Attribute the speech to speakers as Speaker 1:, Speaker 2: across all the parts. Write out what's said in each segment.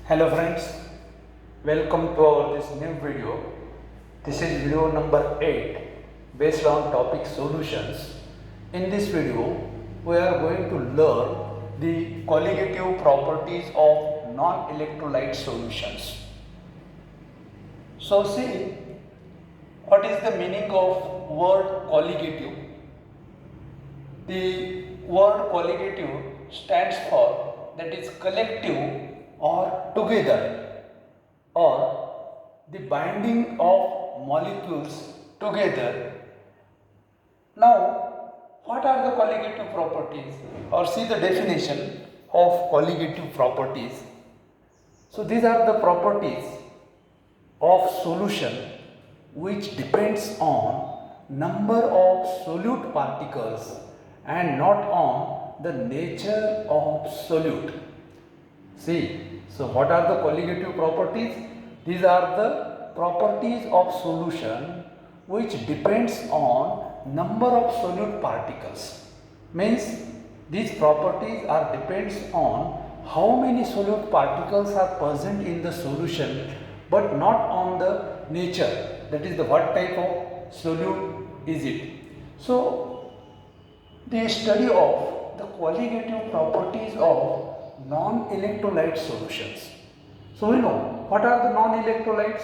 Speaker 1: Hello friends, welcome to our this new video. This is video number 8 based on topic solutions. In this video, we are going to learn the colligative properties of non-electrolyte solutions. So see, what is the meaning of word colligative? The word colligative stands for that is collective or together, or the binding of molecules together. Now, what are the colligative properties, or see the definition of colligative properties? So these are the properties of solution which depends on number of solute particles and not on the nature of solute. See, so what are the colligative properties? These are the properties of solution which depends on number of solute particles. Means these properties are depends on how many solute particles are present in the solution, but not on the nature, that is the what type of solute is it. So the study of the colligative properties of non-electrolyte solutions. So we know what are the non-electrolytes,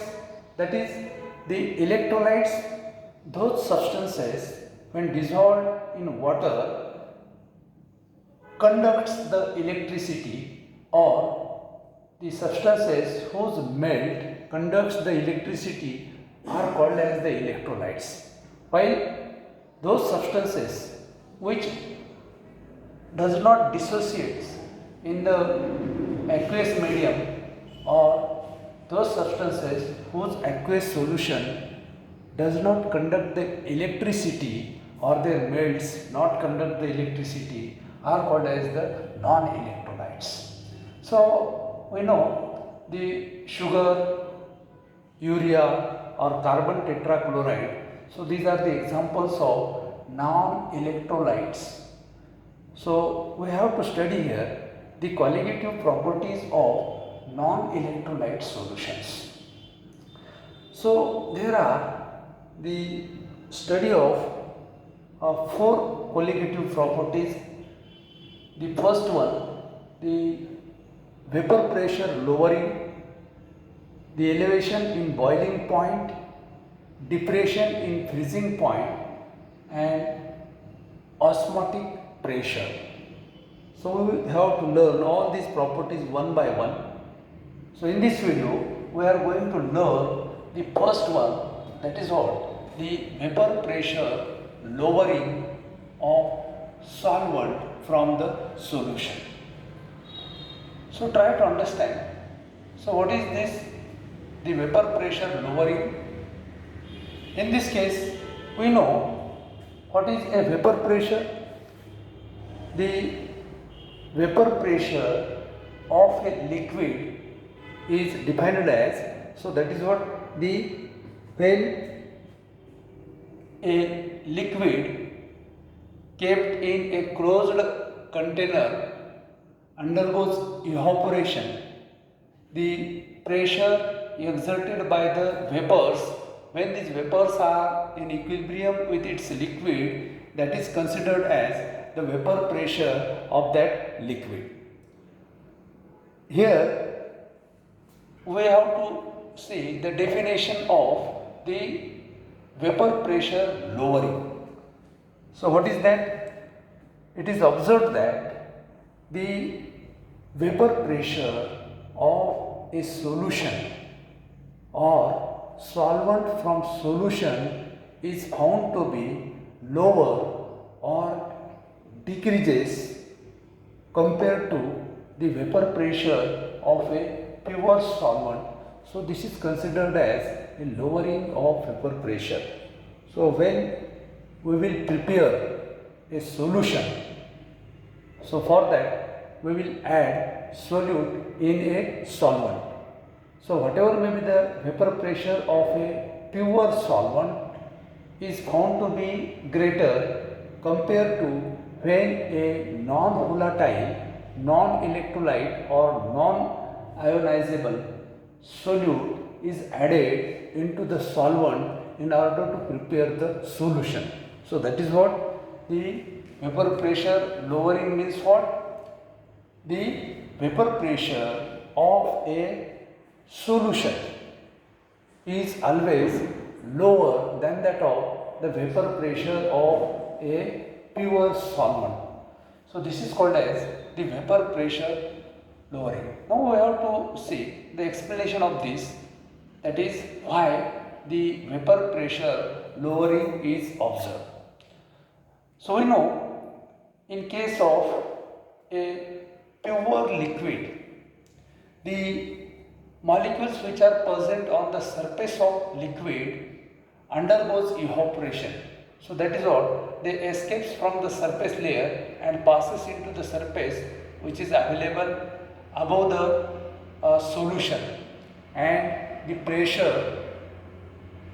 Speaker 1: that is the electrolytes, those substances when dissolved in water conducts the electricity, or the substances whose melt conducts the electricity are called as the electrolytes, while those substances which does not dissociate in the aqueous medium, or those substances whose aqueous solution does not conduct the electricity, or their melts not conduct the electricity, are called as the non-electrolytes. So we know the sugar, urea or carbon tetrachloride. So these are the examples of non-electrolytes. So we have to study here the colligative properties of non-electrolyte solutions. So there are the study of four colligative properties. The first one, the vapor pressure lowering, the elevation in boiling point, depression in freezing point, and osmotic pressure. So we will have to learn all these properties one by one. So in this video we are going to learn the first one, that is what? The vapor pressure lowering of solvent from the solution. So try to understand. So what is this? The vapor pressure lowering. In this case we know what is a vapor pressure. The vapor pressure of a liquid is defined as, so that is what the, when a liquid kept in a closed container undergoes evaporation, the pressure exerted by the vapors, when these vapors are in equilibrium with its liquid, that is considered as the vapor pressure of that liquid. Here we have to see the definition of the vapor pressure lowering. So what is that? It is observed that the vapor pressure of a solution or solvent from solution is found to be lower or decreases compared to the vapor pressure of a pure solvent. So this is considered as a lowering of vapor pressure. So when we will prepare a solution, so for that we will add solute in a solvent. So whatever may be the vapor pressure of a pure solvent is found to be greater compared to when a non-volatile, non-electrolyte or non-ionizable solute is added into the solvent in order to prepare the solution. So that is what the vapor pressure lowering means. What? The vapor pressure of a solution is always lower than that of the vapor pressure of a pure solvent. So this is called as the vapor pressure lowering. Now we have to see the explanation of this, that is why the vapor pressure lowering is observed. So we know in case of a pure liquid, the molecules which are present on the surface of liquid undergoes evaporation. So that is what they escapes from the surface layer and passes into the surface which is available above the solution, and the pressure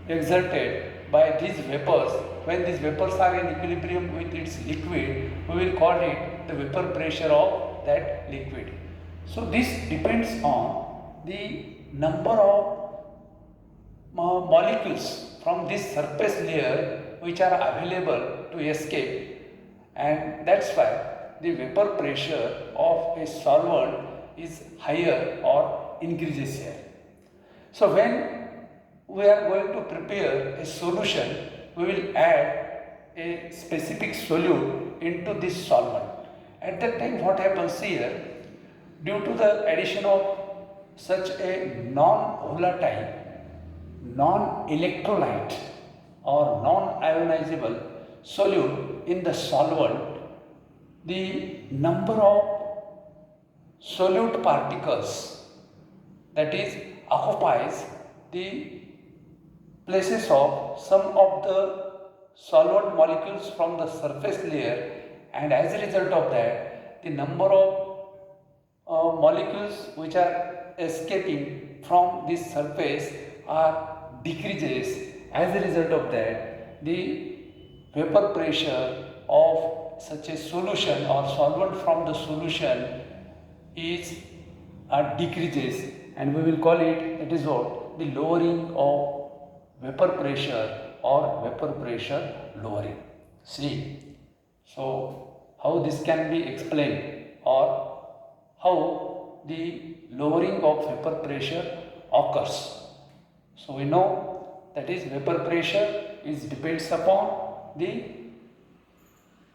Speaker 1: exerted by these vapors, when these vapors are in equilibrium with its liquid, we will call it the vapor pressure of that liquid. So this depends on the number of molecules from this surface layer which are available to escape, and that's why the vapor pressure of a solvent is higher or increases here. So when we are going to prepare a solution, we will add a specific solute into this solvent. At that time, what happens here, due to the addition of such a non-volatile, non-electrolyte or non-ionizable solute in the solvent, the number of solute particles, that is occupies the places of some of the solvent molecules from the surface layer, and as a result of that, the number of molecules which are escaping from this surface are decreases. As a result of that, the vapor pressure of such a solution or solvent from the solution is decreases, and we will call it, that is what, the lowering of vapor pressure or vapor pressure lowering. See, so how this can be explained, or how the lowering of vapor pressure occurs. So we know that is vapor pressure is depends upon the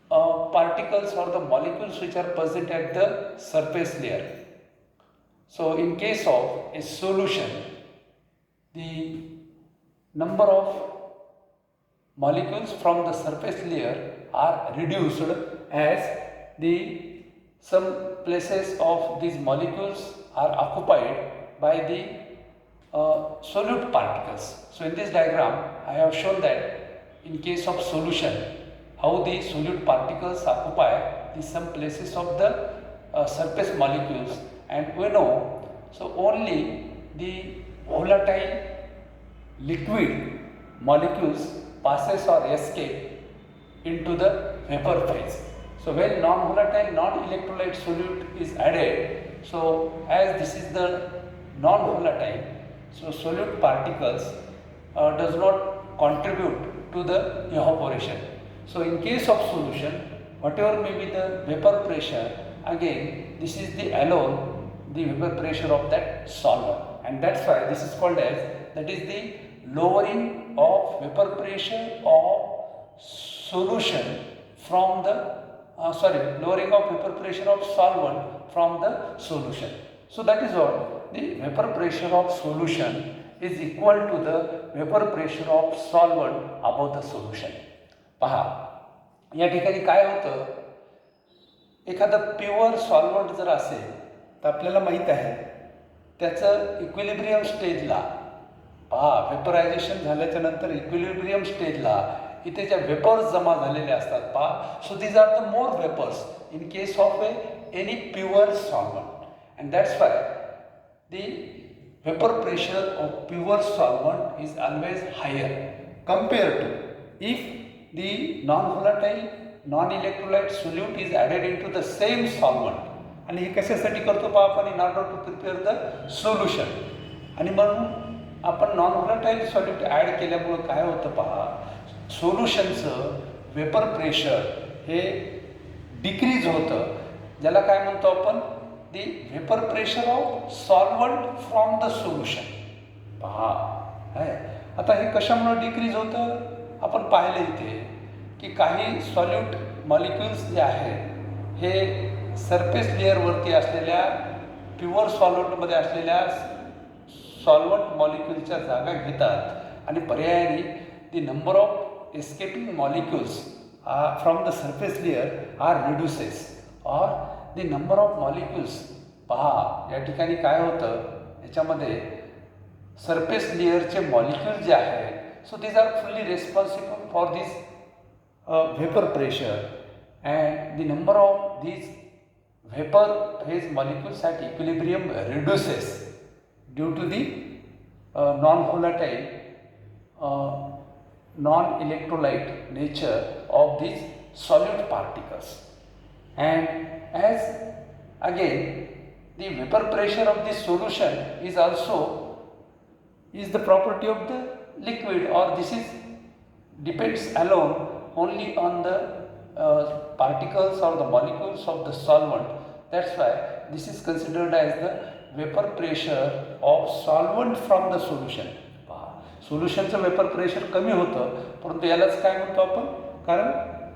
Speaker 1: particles or the molecules which are present at the surface layer. So in case of a solution, the number of molecules from the surface layer are reduced as the some places of these molecules are occupied by the solute particles. So in this diagram, I have shown that in case of solution, how the solute particles occupy the some places of the surface molecules, and we know, so only the volatile liquid molecules passes or escape into the vapor phase. So when non-volatile, non-electrolyte solute is added, so as this is the non-volatile, so solute particles does not contribute to the evaporation. So in case of solution, whatever may be the vapor pressure, again this is the alone the vapor pressure of that solvent, and that's why this is called as, that is the lowering of vapor pressure of solution from the lowering of vapor pressure of solvent from the solution. So that is what the vapor pressure of solution is equal to the vapor pressure of solvent above the solution. पहा, या ठिकाणी काय होतं, एखादं pure solvent जर असेल तर आपल्याला माहीत आहे त्याचं इक्विलिब्रियम स्टेजला, पहा वेपरायझेशन झाल्याच्या नंतर इक्विलिब्रियम स्टेजला इथे ज्या वेपर्स जमा झालेले असतात, पहा, so these are the more vapours in case of any pure solvent, and that's why the vapor pressure of pure solvent is always higher compared to if the non-volatile, non-electrolyte solute is added into the same solvent, आणि हे कशासाठी करतो पहा आपण, in order to prepare the solution. आणि म्हणून आपण non volatile solute add केल्यामुळं काय होतं पहा, सोल्युशनचं वेपर प्रेशर हे डिक्रीज होतं, ज्याला काय म्हणतो आपण, दी vapour pressure of solvent from the solution. पहा आहे आता हे कशामुळे डिक्रीज होतं, आपण पाहिलं इथे की काही सॉल्यूट मॉलिक्युल्स जे आहेत हे सरफेस लेअरवरती असलेल्या प्युअर सॉल्वंटमध्ये असलेल्या सॉल्वंट मॉलिक्युलच्या जागा घेतात आणि पर्यायाने the number of escaping molecules from the surface layer are reduces और दी नंबर ऑफ मॉलिक्युल्स. पहा या ठिकाणी काय होतं, याच्यामध्ये सरफेस लेअरचे मॉलिक्युल जे आहेत, so these are fully responsible for this vapour pressure and the number of these vapour phase molecules at equilibrium reduces due to the non-volatile, non-electrolyte nature of these solute particles. And as again the vapor pressure of this solution is also is the property of the liquid, or this is depends alone only on the particles or the molecules of the solvent. That's why this is considered as the vapour pressure of solvent from the solution. पहा सोल्युशनचं vapour pressure कमी होतं, परंतु यालाच काय म्हणतो आपण, कारण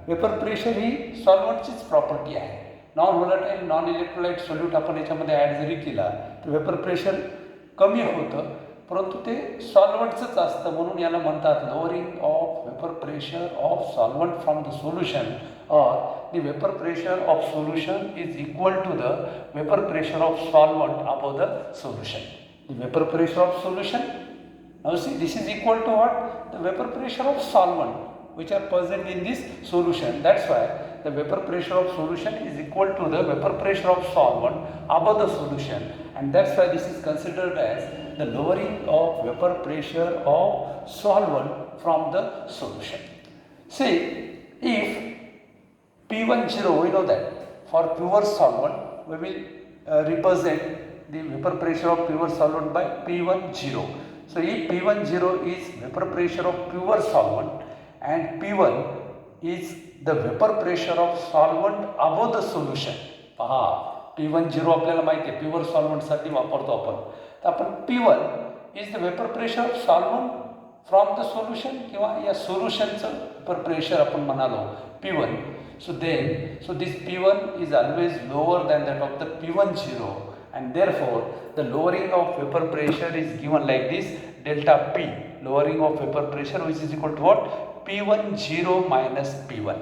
Speaker 1: vapour pressure ही सॉल्वंटचीच property आहे. Non volatile non electrolyte solute आपण याच्यामध्ये ॲड जरी केला तर वेपर प्रेशर कमी होतं, परंतु ते सॉल्वंटचंच असतं, म्हणून याला म्हणतात lowering of vapour pressure of solvent from the solution, or the vapor pressure of solution is equal to the vapor pressure of solvent above the solution. The vapor pressure of solution, now see this is equal to what, the vapor pressure of solvent which are present in this solution. That's why the vapor pressure of solution is equal to the vapor pressure of solvent above the solution, and that's why this is considered as the lowering of vapor pressure of solvent from the solution. See, if P10, we know that for pure solvent we will represent the vapor pressure of pure solvent by P10. So if P10 is vapor pressure of pure solvent and P1 is the vapor pressure of solvent above the solution. पहा P10 आपल्याला माहिती आहे pure सॉल्वंटसाठी वापरतो आपण, तर आपण P1 is the vapour pressure of solvent from the solution, किंवा या सोल्युशनचं वेपर प्रेशर आपण म्हणालो P1. So this P1 is always lower than that of the P10, and therefore the lowering of vapor pressure is given like this, delta P, lowering of vapor pressure, which is equal to what, P10 minus P1.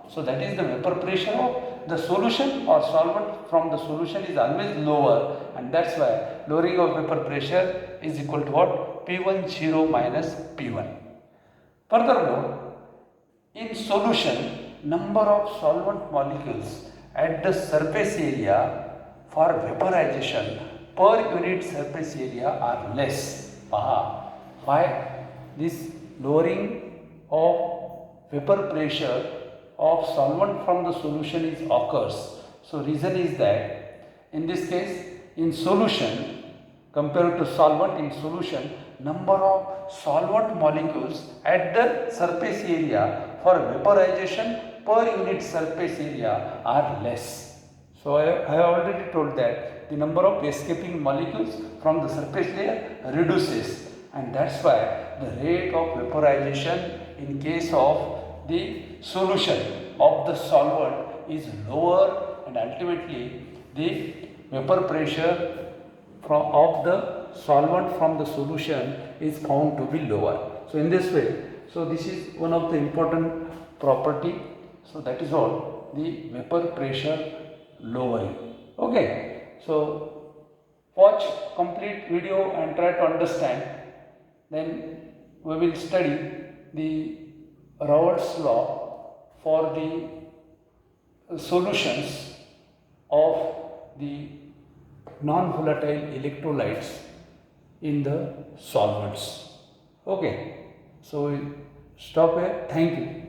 Speaker 1: So that is the vapor pressure of the solution or solvent from the solution is always lower, and that's why lowering of vapor pressure is equal to what, P10 minus P1. Furthermore, in solution, number of solvent molecules at the surface area for vaporization per unit surface area are less. Why this lowering of vapor pressure of solvent from the solution is occurs? So reason is that in this case, in solution compared to solvent, in solution number of solvent molecules at the surface area for vaporization per unit surface area are less. So I have already told that the number of escaping molecules from the surface layer reduces, and that's why the rate of vaporization in case of the solution of the solvent is lower, and ultimately the vapor pressure of the solvent from the solution is found to be lower. So in this way, so this is one of the important property. So that is all, the vapor pressure lowering. Okay, so watch complete video and try to understand. Then we will study the Raoult's law for the solutions of the non-volatile electrolytes in the solvents. Okay, so we stop here. Thank you.